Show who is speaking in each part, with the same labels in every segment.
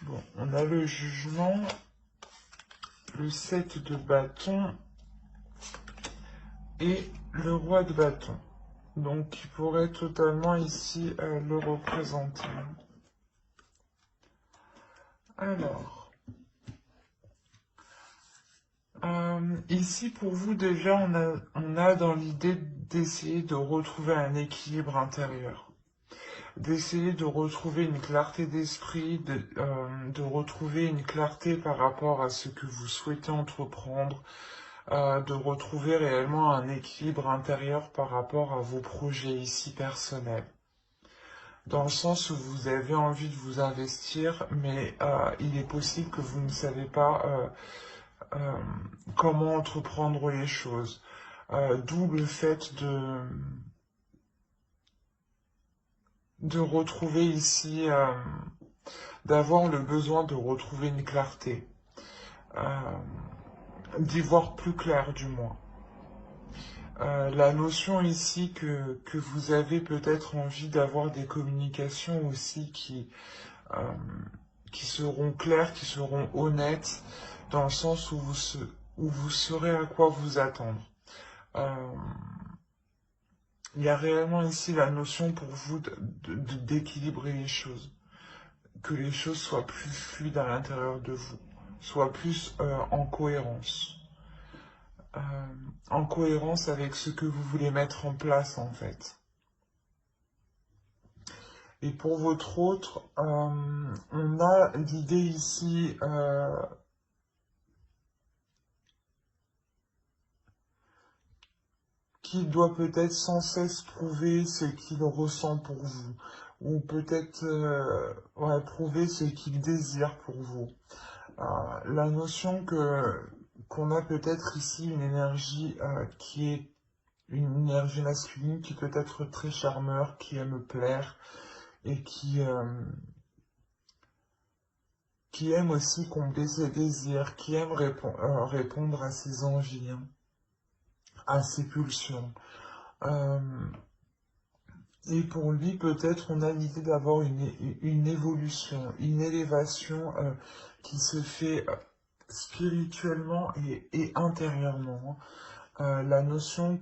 Speaker 1: Bon, on a le jugement, le 7 de bâton et le roi de bâton. Donc, qui pourrait totalement ici le représenter. Alors, ici pour vous déjà, on a dans l'idée d'essayer de retrouver un équilibre intérieur, d'essayer de retrouver une clarté d'esprit, de retrouver une clarté par rapport à ce que vous souhaitez entreprendre, de retrouver réellement un équilibre intérieur par rapport à vos projets ici personnels. Dans le sens où vous avez envie de vous investir, mais il est possible que vous ne savez pas comment entreprendre les choses. D'où le fait de retrouver ici, d'avoir le besoin de retrouver une clarté, d'y voir plus clair du moins. La notion ici que vous avez peut-être envie d'avoir des communications aussi qui seront claires, qui seront honnêtes, dans le sens où vous saurez à quoi vous attendre. Il y a réellement ici la notion pour vous d'équilibrer les choses, que les choses soient plus fluides à l'intérieur de vous, soient plus en cohérence avec ce que vous voulez mettre en place en fait. Et pour votre autre, on a l'idée ici qu'il doit peut-être sans cesse prouver ce qu'il ressent pour vous, ou peut-être prouver ce qu'il désire pour vous. La notion qu'on a peut-être ici une énergie qui est une énergie masculine qui peut être très charmeur, qui aime plaire et qui aime aussi combler ses désirs, qui aime répondre à ses envies, hein, à ses pulsions. Et pour lui, peut-être, on a l'idée d'avoir une évolution, une élévation qui se fait spirituellement et intérieurement. La notion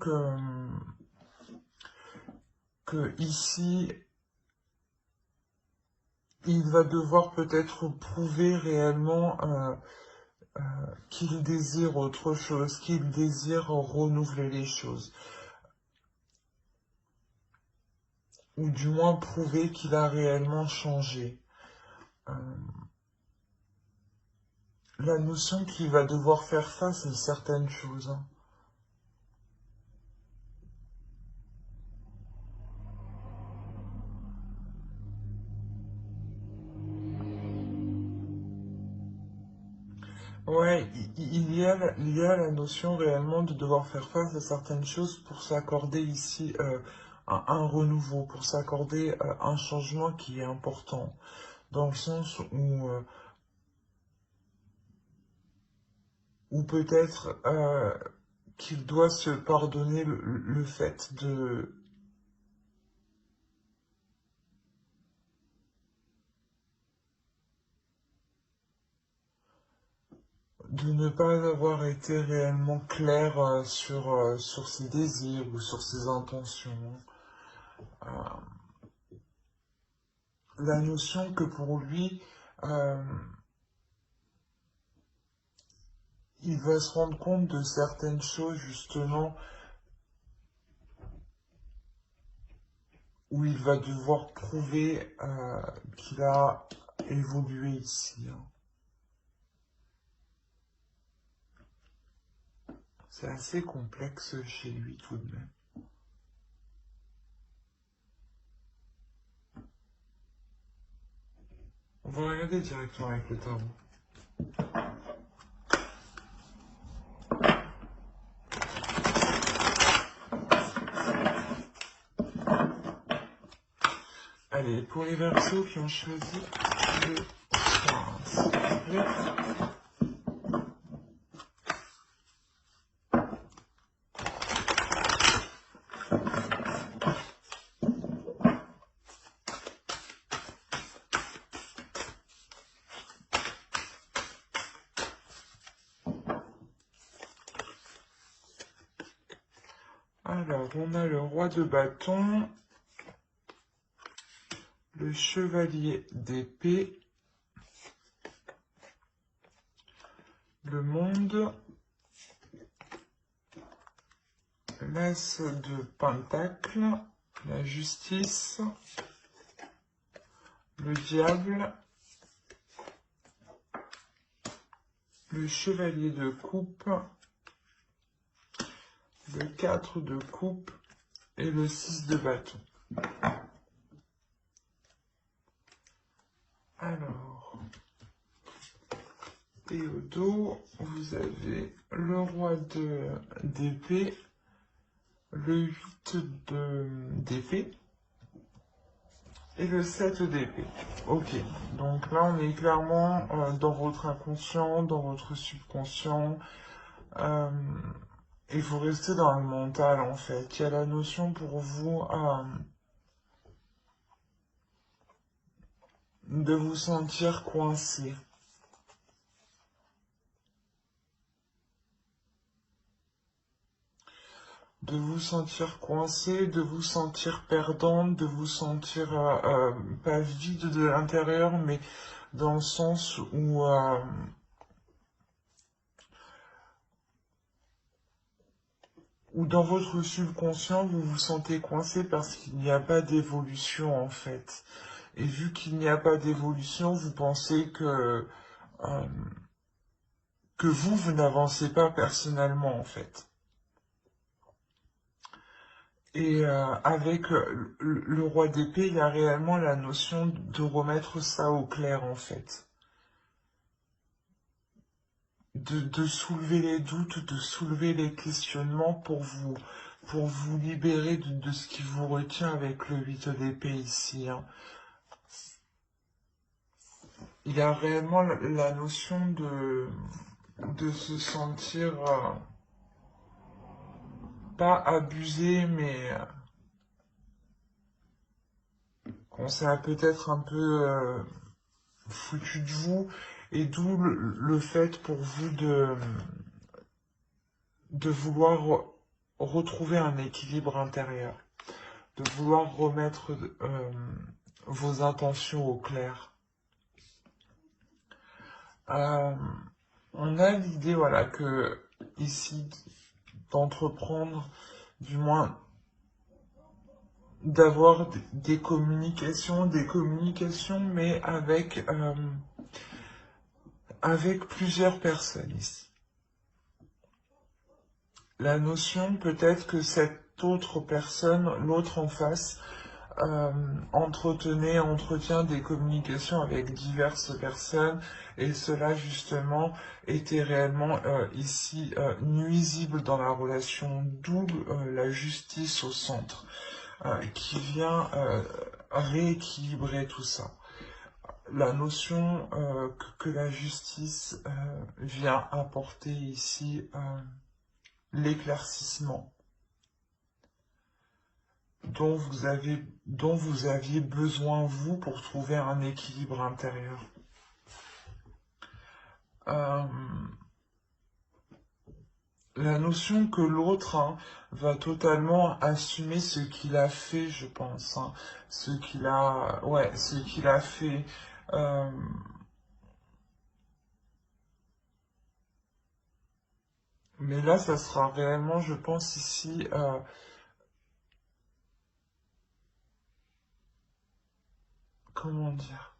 Speaker 1: que ici, il va devoir peut-être prouver réellement qu'il désire autre chose, qu'il désire renouveler les choses. Ou du moins prouver qu'il a réellement changé. La notion qu'il va devoir faire face à certaines choses. Hein. Ouais, il y a la notion réellement de devoir faire face à certaines choses pour s'accorder ici un renouveau, pour s'accorder un changement qui est important, dans le sens où peut-être qu'il doit se pardonner le fait de ne pas avoir été réellement clair sur ses désirs ou sur ses intentions. La notion que pour lui, il va se rendre compte de certaines choses justement où il va devoir prouver qu'il a évolué ici. Hein. C'est assez complexe chez lui tout de même. On va regarder directement avec le tarot. Allez, pour les Verseaux qui ont choisi le prince. Alors, on a le roi de bâton, le chevalier d'épée, le monde, l'as de pentacle, la justice, le diable, le chevalier de coupe, le 4 de coupe et le 6 de bâton. Alors, et au dos, vous avez le roi d'épée, le 8 d'épée et le 7 d'épée. Ok, donc là on est clairement dans votre inconscient, dans votre subconscient. Et vous restez dans le mental en fait. Il y a la notion pour vous de vous sentir coincé. De vous sentir coincé, de vous sentir perdante, de vous sentir pas vide de l'intérieur, mais dans le sens où dans votre subconscient, vous vous sentez coincé parce qu'il n'y a pas d'évolution en fait. Et vu qu'il n'y a pas d'évolution, vous pensez que vous n'avancez pas personnellement en fait. Et avec le roi d'épée, il y a réellement la notion de remettre ça au clair en fait. De soulever les doutes, de soulever les questionnements pour vous libérer de ce qui vous retient avec le 8 d'épée ici. Hein. Il y a réellement la notion de se sentir pas abusé, mais qu'on s'est peut-être un peu foutu de vous, et d'où le fait pour vous de vouloir retrouver un équilibre intérieur, de vouloir remettre vos intentions au clair. On a l'idée, voilà, que ici, d'entreprendre, du moins, d'avoir des communications, mais avec plusieurs personnes ici. La notion peut-être que cette autre personne, l'autre en face, entretient des communications avec diverses personnes, et cela justement était réellement ici nuisible dans la relation, d'où la justice au centre, qui vient rééquilibrer tout ça. La notion que la justice vient apporter ici l'éclaircissement dont vous aviez besoin, vous, pour trouver un équilibre intérieur. La notion que l'autre va totalement assumer ce qu'il a fait, je pense. Ce qu'il a fait. Mais là, ça sera réellement, je pense, ici... comment dire?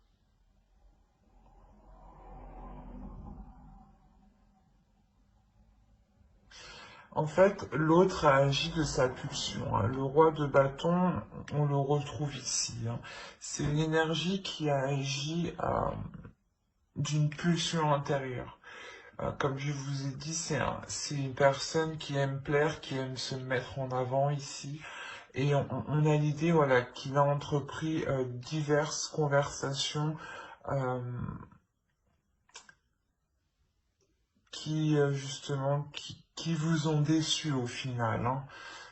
Speaker 1: En fait, l'autre a agi de sa pulsion. Hein. Le roi de bâton, on le retrouve ici. Hein. C'est l'énergie qui a agi d'une pulsion intérieure. Comme je vous ai dit, c'est une personne qui aime plaire, qui aime se mettre en avant ici. Et on a l'idée, voilà, qu'il a entrepris diverses conversations justement, qui vous ont déçu au final. Hein.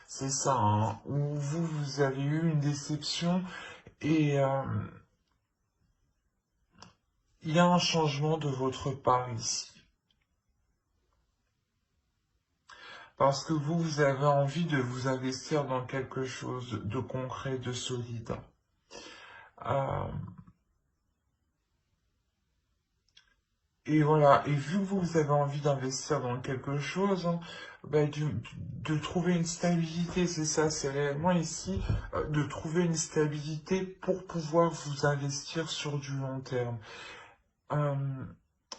Speaker 1: C'est ça, hein, où vous avez eu une déception et il y a un changement de votre part ici. Parce que vous avez envie de vous investir dans quelque chose de concret, de solide. Euh, et voilà, et vu que vous avez envie d'investir dans quelque chose, hein, bah, de trouver une stabilité, c'est ça, c'est réellement ici, de trouver une stabilité pour pouvoir vous investir sur du long terme. Euh,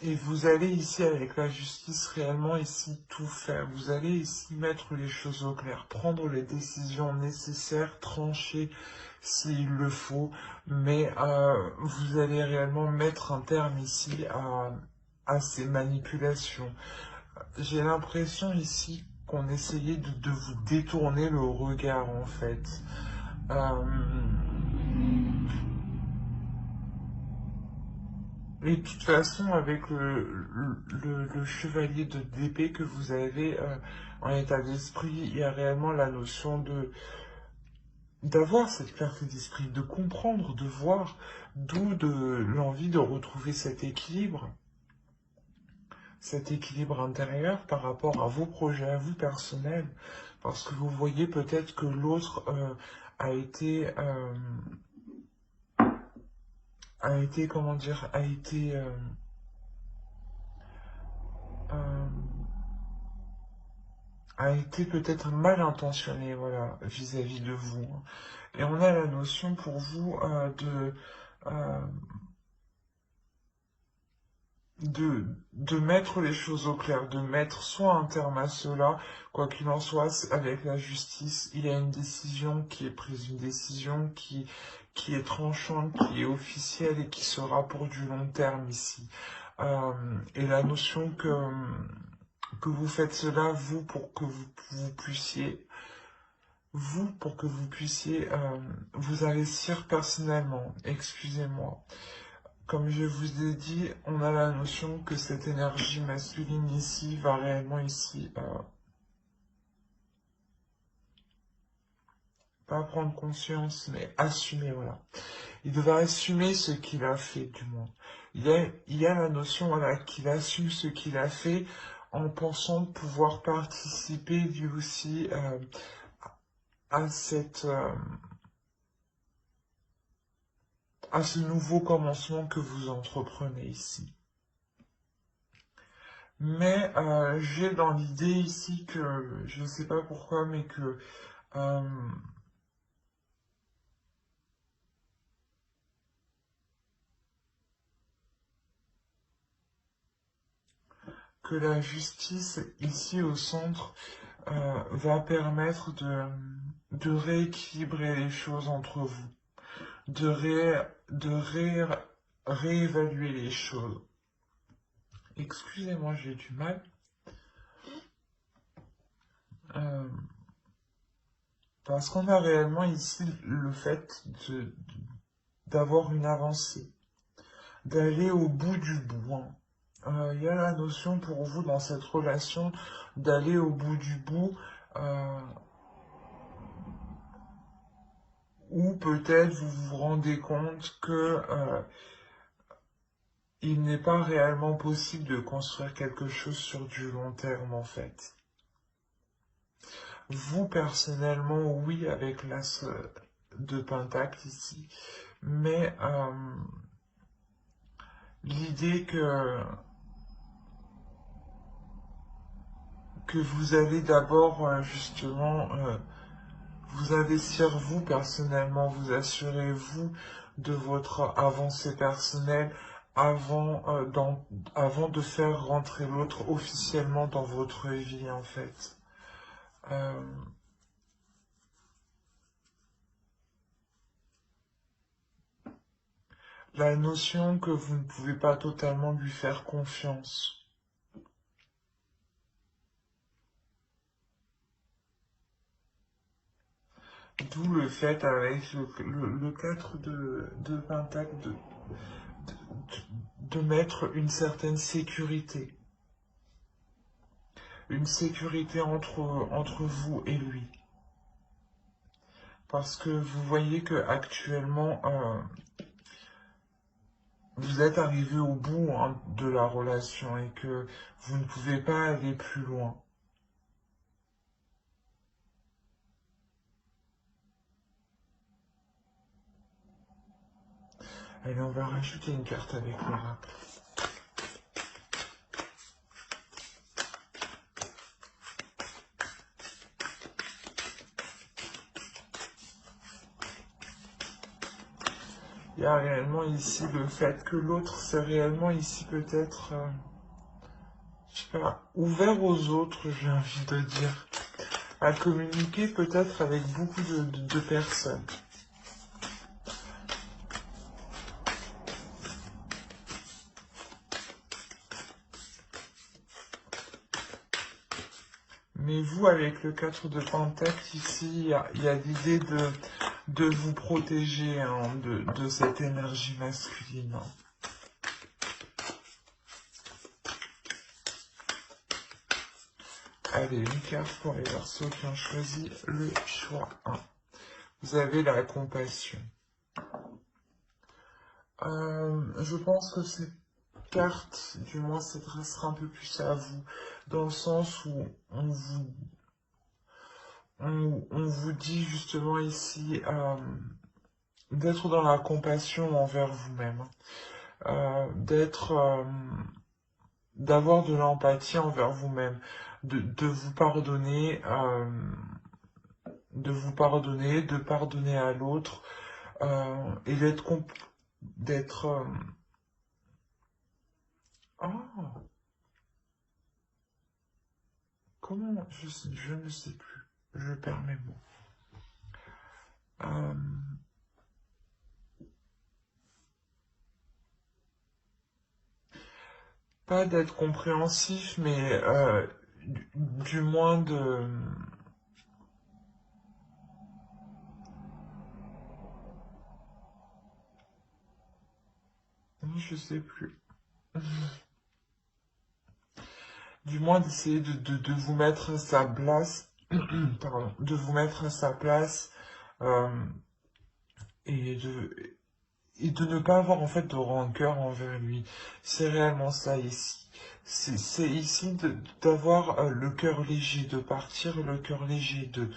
Speaker 1: et vous allez ici, avec la justice, réellement ici tout faire. Vous allez ici mettre les choses au clair, prendre les décisions nécessaires, trancher s'il le faut, mais vous allez réellement mettre un terme ici à ces manipulations. J'ai l'impression ici qu'on essayait de vous détourner le regard, en fait. Euh, Et de toute façon, avec le chevalier d'épée que vous avez en état d'esprit, il y a réellement la notion d'avoir cette clarté d'esprit, de comprendre, de voir, d'où de l'envie de retrouver cet équilibre intérieur par rapport à vos projets, à vous personnels, parce que vous voyez peut-être que l'autre a été, comment dire, euh, a été peut-être mal intentionné, voilà, vis-à-vis de vous, hein. Et on a la notion pour vous euh, de mettre les choses au clair, de mettre soit un terme à cela, quoi qu'il en soit, avec la justice, il y a une décision qui est prise, une décision qui est tranchante, qui est officielle et qui sera pour du long terme ici. Et la notion que vous faites cela, vous, pour que vous puissiez vous investir personnellement. Excusez-moi. Comme je vous ai dit, on a la notion que cette énergie masculine ici va réellement ici pas prendre conscience, mais assumer, voilà. Il va assumer ce qu'il a fait, du moins. Il y a la notion, voilà, qu'il assume ce qu'il a fait en pensant pouvoir participer lui aussi à à ce nouveau commencement que vous entreprenez ici. Mais j'ai dans l'idée ici que, je ne sais pas pourquoi, mais euh, que la justice ici au centre va permettre de rééquilibrer les choses entre vous, de, ré, de ré- réévaluer les choses. Excusez-moi, j'ai du mal. Euh, Parce qu'on a réellement ici le fait d'avoir une avancée, d'aller au bout du bout, hein. Il y a la notion pour vous dans cette relation d'aller au bout du bout, euh, ou peut-être vous vous rendez compte que il n'est pas réellement possible de construire quelque chose sur du long terme en fait. Vous personnellement, oui, avec l'as de Pentacle ici, mais l'idée que vous allez d'abord justement vous investir vous personnellement, vous assurer vous de votre avancée personnelle avant, avant de faire rentrer l'autre officiellement dans votre vie en fait. Euh, la notion que vous ne pouvez pas totalement lui faire confiance. D'où le fait avec le 4 de Pentacle de mettre une certaine sécurité. Une sécurité entre vous et lui. Parce que vous voyez que actuellement vous êtes arrivé au bout hein, de la relation et que vous ne pouvez pas aller plus loin. Allez, on va rajouter une carte avec l'oracle. Il y a réellement ici le fait que l'autre, c'est réellement ici peut-être, je sais pas, ouvert aux autres, j'ai envie de dire, à communiquer peut-être avec beaucoup de personnes. Mais vous, avec le 4 de Pentacle, ici, il y a l'idée de vous protéger hein, de cette énergie masculine. Allez, une carte pour les Verseaux qui ont choisi le choix 1. Vous avez la compassion. Je pense que cette carte, du moins, s'adressera un peu plus à vous, dans le sens où on vous dit justement ici d'être dans la compassion envers vous-même, d'avoir de l'empathie envers vous-même, de vous pardonner, de pardonner à l'autre, et oh, comment, je ne sais plus, je perds mes mots. Pas d'être compréhensif, mais du moins de... Je sais plus. Du moins d'essayer de vous mettre à sa place, pardon, de vous mettre à sa place euh, et de ne pas avoir en fait de rancœur envers lui. C'est réellement ça ici. C'est ici d'avoir le cœur léger, de partir le cœur léger, de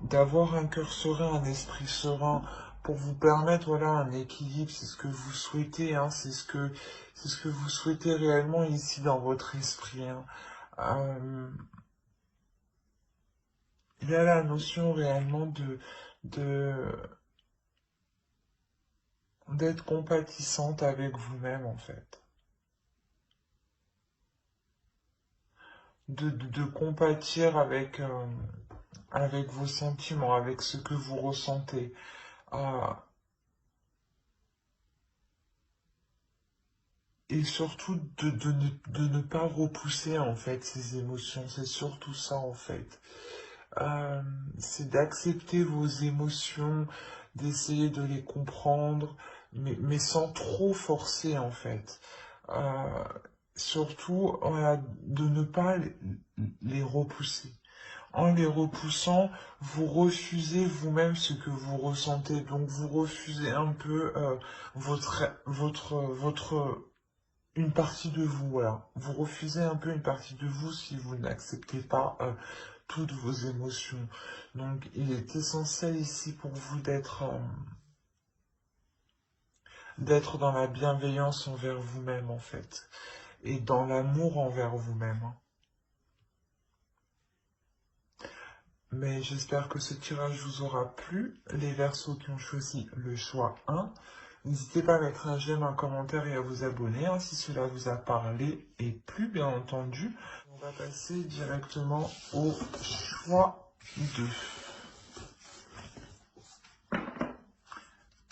Speaker 1: d'avoir un cœur serein, un esprit serein, pour vous permettre voilà un équilibre. C'est ce que vous souhaitez, hein, c'est ce que vous souhaitez réellement ici dans votre esprit. Hein. Il y a la notion réellement de d'être compatissante avec vous-même en fait. De compatir avec vos sentiments, avec ce que vous ressentez. Et surtout de ne pas repousser en fait ces émotions. C'est surtout ça en fait. C'est d'accepter vos émotions, d'essayer de les comprendre, mais sans trop forcer en fait. Euh, Surtout de ne pas les repousser. En les repoussant, vous refusez vous-même ce que vous ressentez. Donc vous refusez un peu une partie de vous, voilà. Vous refusez un peu une partie de vous si vous n'acceptez pas toutes vos émotions. Donc il est essentiel ici pour vous d'être dans la bienveillance envers vous-même en fait. Et dans l'amour envers vous-même. Hein. Mais j'espère que ce tirage vous aura plu. Les Verseaux qui ont choisi le choix 1. N'hésitez pas à mettre un j'aime, un commentaire et à vous abonner hein, si cela vous a parlé et plu, bien entendu. On va passer directement au choix 2.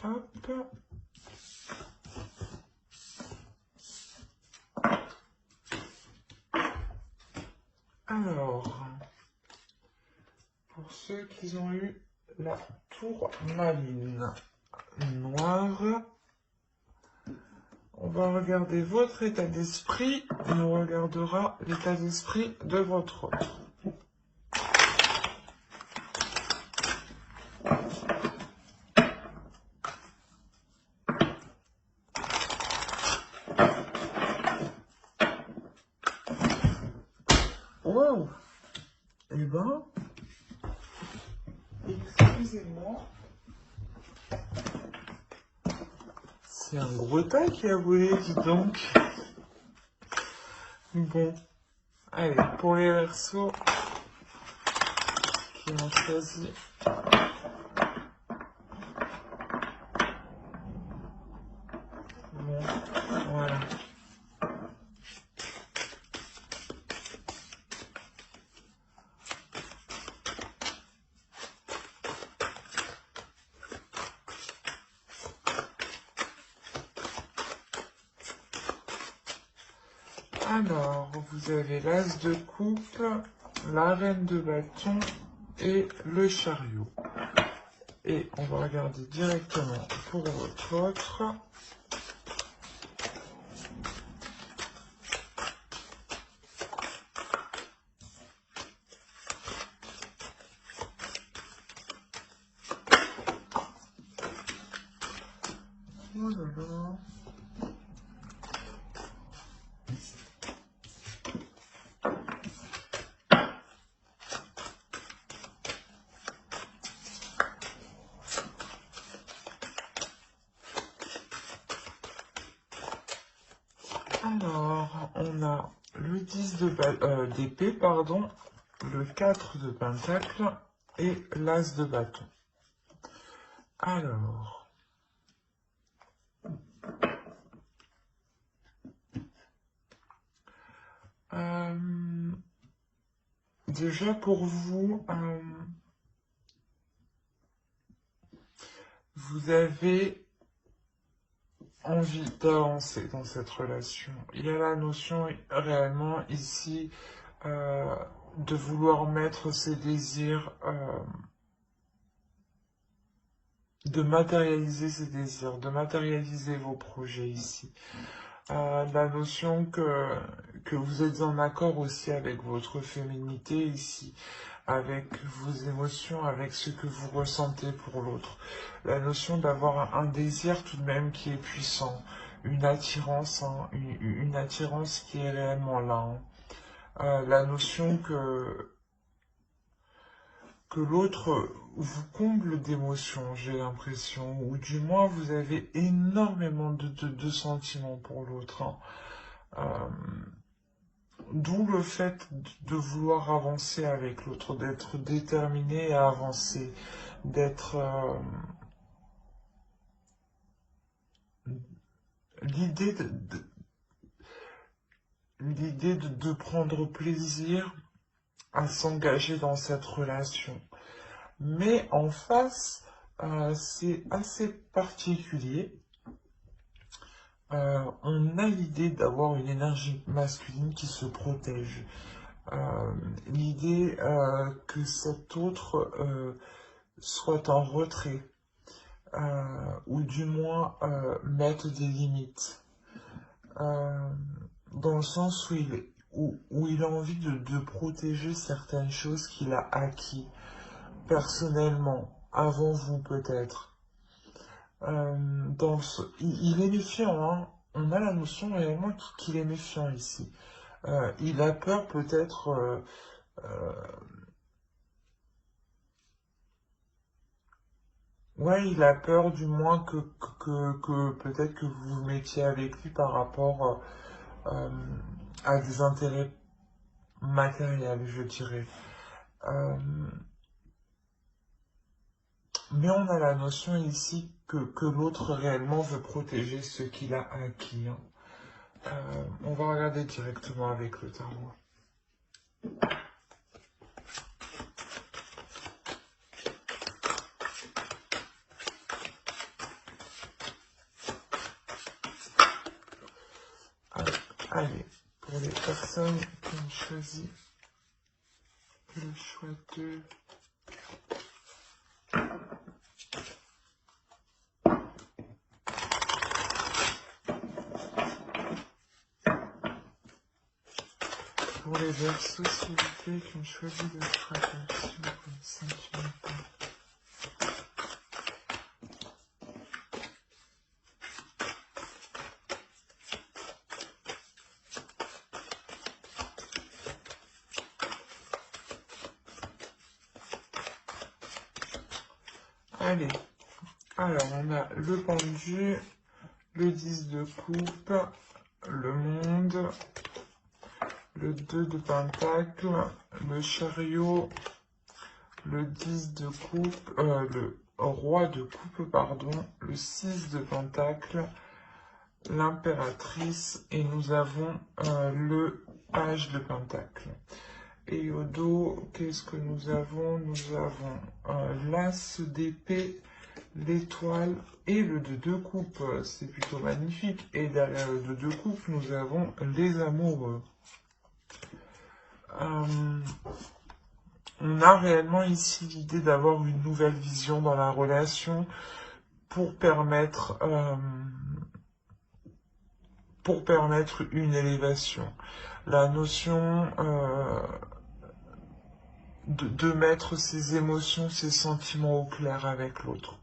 Speaker 1: Hop. Alors, pour ceux qui ont eu la tourmaline noire, on va regarder votre état d'esprit et on regardera l'état d'esprit de votre autre. Wow! Eh ben, excusez-moi. C'est un gros tas qui a volé, dis donc. Bon, allez, pour les Verseaux qui ont choisi. Bon, voilà. Alors, vous avez l'As de coupe, la Reine de bâton et le chariot. Et on va regarder directement pour votre autre. Oh là là. Alors, on a le 10 d'épée, pardon, le 4 de pentacle et l'As de bâton. Alors, déjà pour vous, vous avez envie d'avancer dans cette relation. Il y a la notion réellement ici de vouloir mettre ses désirs, de matérialiser ses désirs, de matérialiser vos projets ici. La notion que vous êtes en accord aussi avec votre féminité ici, avec vos émotions, avec ce que vous ressentez pour l'autre. La notion d'avoir un désir tout de même qui est puissant, une attirance, hein, une attirance qui est réellement là. Hein. La notion que l'autre vous comble d'émotions, j'ai l'impression, ou du moins vous avez énormément de sentiments pour l'autre. Hein. D'où le fait de vouloir avancer avec l'autre, d'être déterminé à avancer, d'être... l'idée de prendre plaisir à s'engager dans cette relation. Mais en face, c'est assez particulier. On a l'idée d'avoir une énergie masculine qui se protège. L'idée que cet autre soit en retrait, ou du moins mette des limites. Dans le sens où il a envie de protéger certaines choses qu'il a acquis personnellement, avant vous peut-être. Il est méfiant, hein. On a la notion réellement qu'il est méfiant ici. Il a peur peut-être ouais, il a peur du moins que peut-être que vous vous mettiez avec lui par rapport à des intérêts matériels, je dirais. Mais on a la notion ici que l'autre réellement veut protéger ce qu'il a acquis. Hein. On va regarder directement avec le tarot. Allez, pour les personnes qui ont choisi le choix de... Pour les Verseaux, s'il vous plaît, qui ont choisi de faire attention comme sentimental. Allez, alors on a le pendu, le 10 de coupe, le monde, le 2 de pentacle, le chariot, le 10 de coupe, le roi de coupe, pardon, le 6 de pentacle, l'impératrice, et nous avons le page de pentacle. Et au dos, qu'est-ce que nous avons? Nous avons l'as d'épée, l'étoile et le 2 de coupe. C'est plutôt magnifique. Et derrière le 2 de coupe, nous avons les amoureux. On a réellement ici l'idée d'avoir une nouvelle vision dans la relation pour permettre une élévation. La notion de mettre ses émotions, ses sentiments au clair avec l'autre.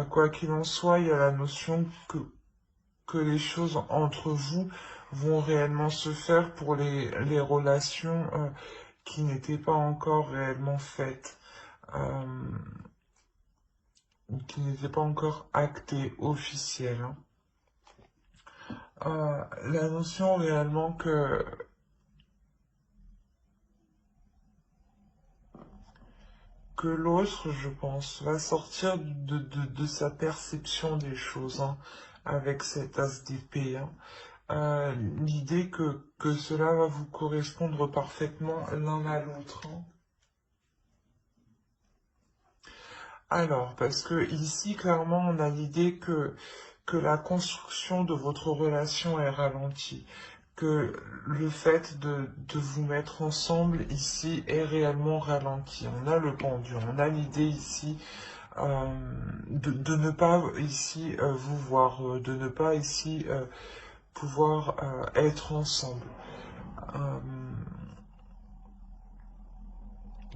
Speaker 1: Quoi qu'il en soit, il y a la notion que les choses entre vous vont réellement se faire pour les relations qui n'étaient pas encore réellement faites, qui n'étaient pas encore actées, officielles. La notion réellement que l'autre, je pense, va sortir de sa perception des choses, hein, avec cet as d'épée. Hein. L'idée que cela va vous correspondre parfaitement l'un à l'autre. Hein. Alors, parce que ici, clairement, on a l'idée que la construction de votre relation est ralentie, que le fait de vous mettre ensemble ici est réellement ralenti. On a le pendu, on a l'idée ici de ne pas ici vous voir, de ne pas ici pouvoir être ensemble.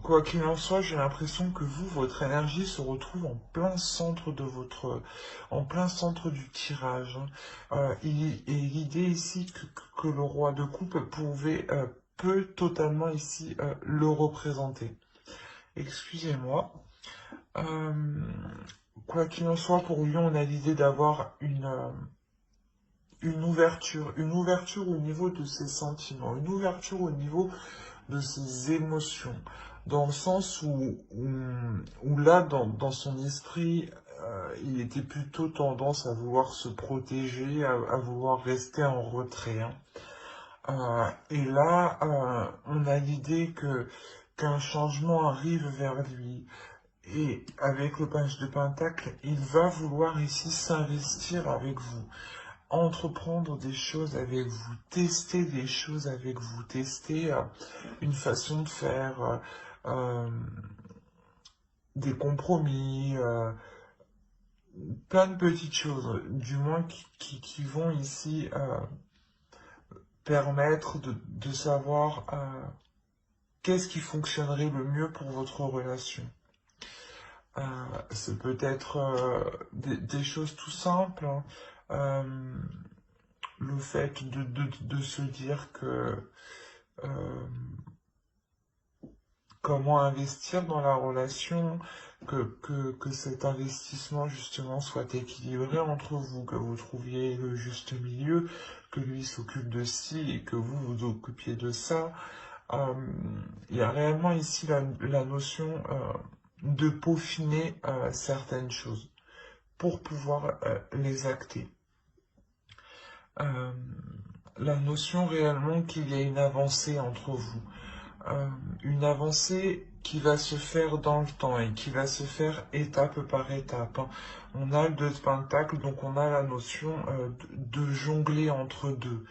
Speaker 1: Quoi qu'il en soit, j'ai l'impression que vous, votre énergie se retrouve en plein centre du tirage. Et l'idée ici que le roi de coupe peut totalement ici le représenter. Excusez-moi. Quoi qu'il en soit, pour lui, on a l'idée d'avoir une ouverture au niveau de ses sentiments, une ouverture au niveau de ses émotions, dans le sens où là, dans son esprit, il était plutôt tendance à vouloir se protéger, à vouloir rester en retrait. Hein. Et là, on a l'idée qu'un changement arrive vers lui. Et avec le page de pentacle, il va vouloir ici s'investir avec vous, entreprendre des choses avec vous, tester des choses avec vous, tester une façon de faire, des compromis, plein de petites choses, du moins qui vont ici permettre de savoir qu'est-ce qui fonctionnerait le mieux pour votre relation. C'est peut-être des choses tout simples, hein. Le fait de se dire que comment investir dans la relation, que cet investissement justement soit équilibré entre vous, que vous trouviez le juste milieu, que lui s'occupe de ci et que vous vous occupiez de ça. Il y a réellement ici la notion de peaufiner certaines choses pour pouvoir les acter. La notion réellement qu'il y a une avancée entre vous. Une avancée qui va se faire dans le temps et qui va se faire étape par étape. Hein. On a le 2 de pentacle, donc on a la notion de jongler entre deux.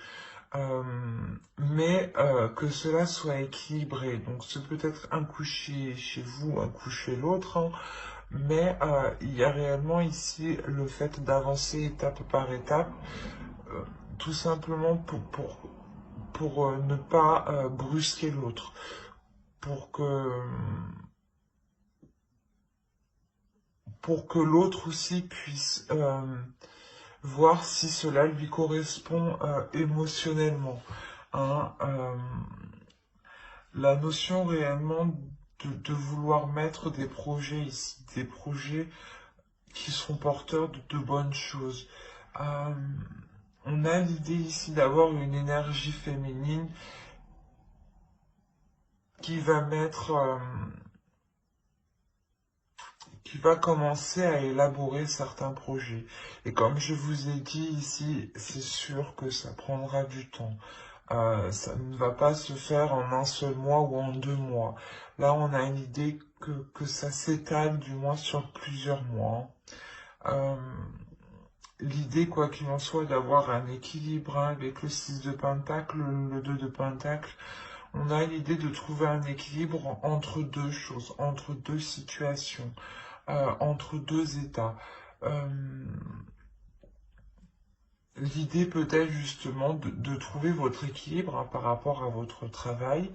Speaker 1: Mais que cela soit équilibré. Donc c'est peut-être un coup chez vous, un coup chez l'autre, hein, mais il y a réellement ici le fait d'avancer étape par étape, tout simplement pour ne pas brusquer l'autre, pour que l'autre aussi puisse voir si cela lui correspond émotionnellement. Hein. La notion réellement de vouloir mettre des projets ici, des projets qui seront porteurs de bonnes choses. On a l'idée ici d'avoir une énergie féminine qui va qui va commencer à élaborer certains projets. Et comme je vous ai dit ici, c'est sûr que ça prendra du temps. Ça ne va pas se faire en un seul mois ou en 2 mois. Là, on a une idée que ça s'étale du moins sur plusieurs mois. L'idée, quoi qu'il en soit, d'avoir un équilibre avec le 6 de Pentacle, le 2 de Pentacle, on a l'idée de trouver un équilibre entre deux choses, entre deux situations, entre deux états. L'idée peut être justement de trouver votre équilibre par rapport à votre travail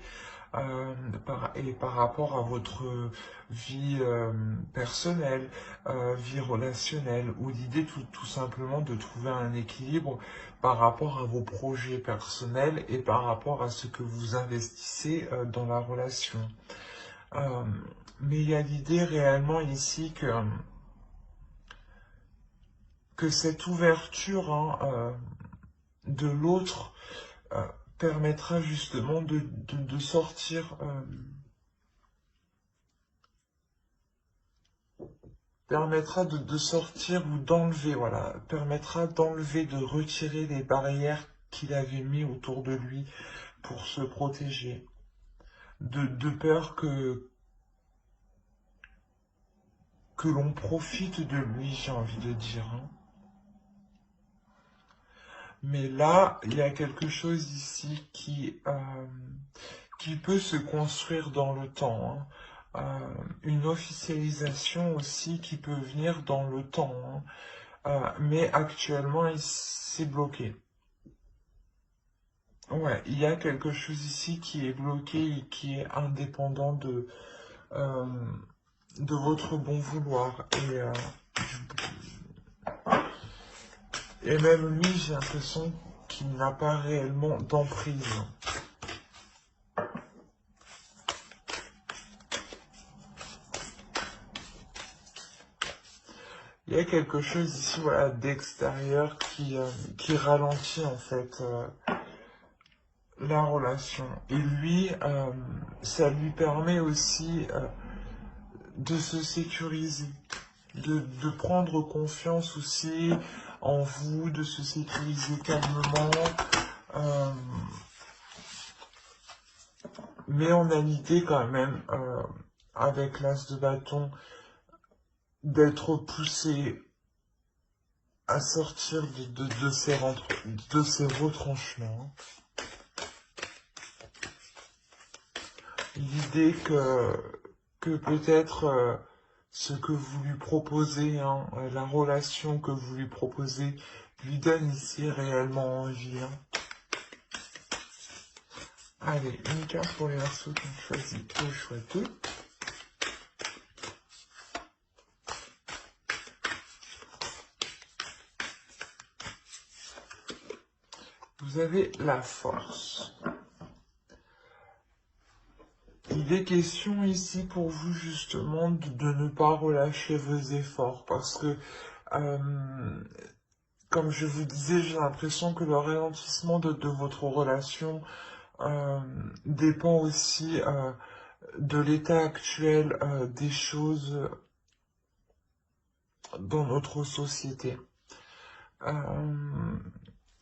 Speaker 1: et par rapport à votre vie personnelle, vie relationnelle, ou l'idée tout simplement de trouver un équilibre par rapport à vos projets personnels et par rapport à ce que vous investissez dans la relation. Mais il y a l'idée réellement ici que cette ouverture de l'autre permettra justement de sortir, permettra de sortir ou d'enlever, voilà, permettra d'enlever, de retirer les barrières qu'il avait mis autour de lui pour se protéger, de peur que l'on profite de lui, j'ai envie de dire. Mais là, il y a quelque chose ici qui peut se construire dans le temps. Une officialisation aussi qui peut venir dans le temps. Mais actuellement, c'est bloqué. Ouais, il y a quelque chose ici qui est bloqué et qui est indépendant de votre bon vouloir. Et même lui, j'ai l'impression qu'il n'a pas réellement d'emprise. Il y a quelque chose ici, voilà, d'extérieur qui ralentit en fait la relation. Et lui, ça lui permet aussi de se sécuriser, de prendre confiance aussi en vous, de se sécuriser calmement. Mais on a l'idée quand même, avec l'as de bâton, d'être poussé à sortir de ces retranchements. L'idée que peut-être ce que vous lui proposez, la relation que vous lui proposez, lui donne ici réellement envie. Allez, une carte pour les Verseaux qui ont choisi au choix 2. Vous avez la force. Il est question ici pour vous justement de ne pas relâcher vos efforts parce que, comme je vous disais, j'ai l'impression que le ralentissement de votre relation dépend aussi de l'état actuel des choses dans notre société.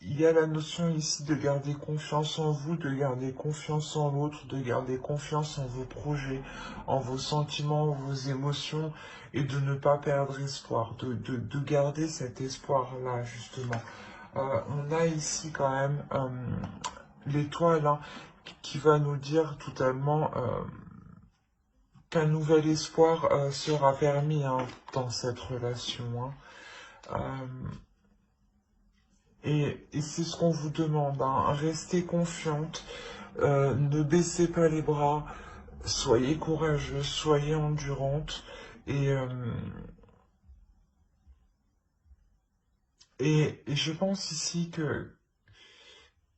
Speaker 1: Il y a la notion ici de garder confiance en vous, de garder confiance en l'autre, de garder confiance en vos projets, en vos sentiments, en vos émotions, et de ne pas perdre espoir, de garder cet espoir-là, justement. On a ici quand même l'étoile qui va nous dire totalement qu'un nouvel espoir sera permis dans cette relation. Et c'est ce qu'on vous demande, restez confiante, ne baissez pas les bras, soyez courageuse, soyez endurante, et je pense ici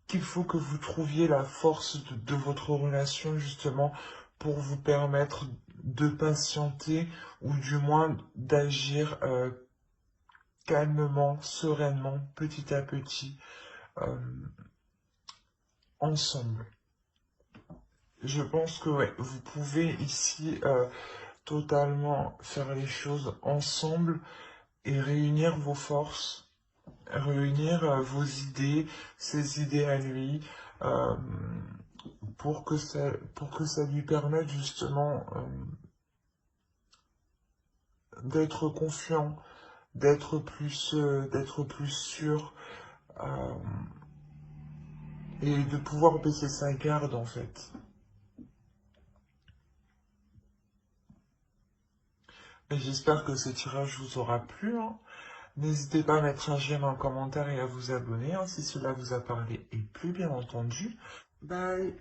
Speaker 1: qu'il faut que vous trouviez la force de votre relation justement pour vous permettre de patienter ou du moins d'agir calmement, sereinement, petit à petit, ensemble. Je pense que ouais, vous pouvez ici totalement faire les choses ensemble et réunir vos forces, réunir vos idées, ses idées à lui, euh, pour que ça lui permette justement d'être confiant, d'être plus sûr euh, et de pouvoir baisser sa garde en fait. Et j'espère que ce tirage vous aura plu, hein. N'hésitez pas à mettre un j'aime, un commentaire et à vous abonner, hein, si cela vous a parlé et plu bien entendu. Bye.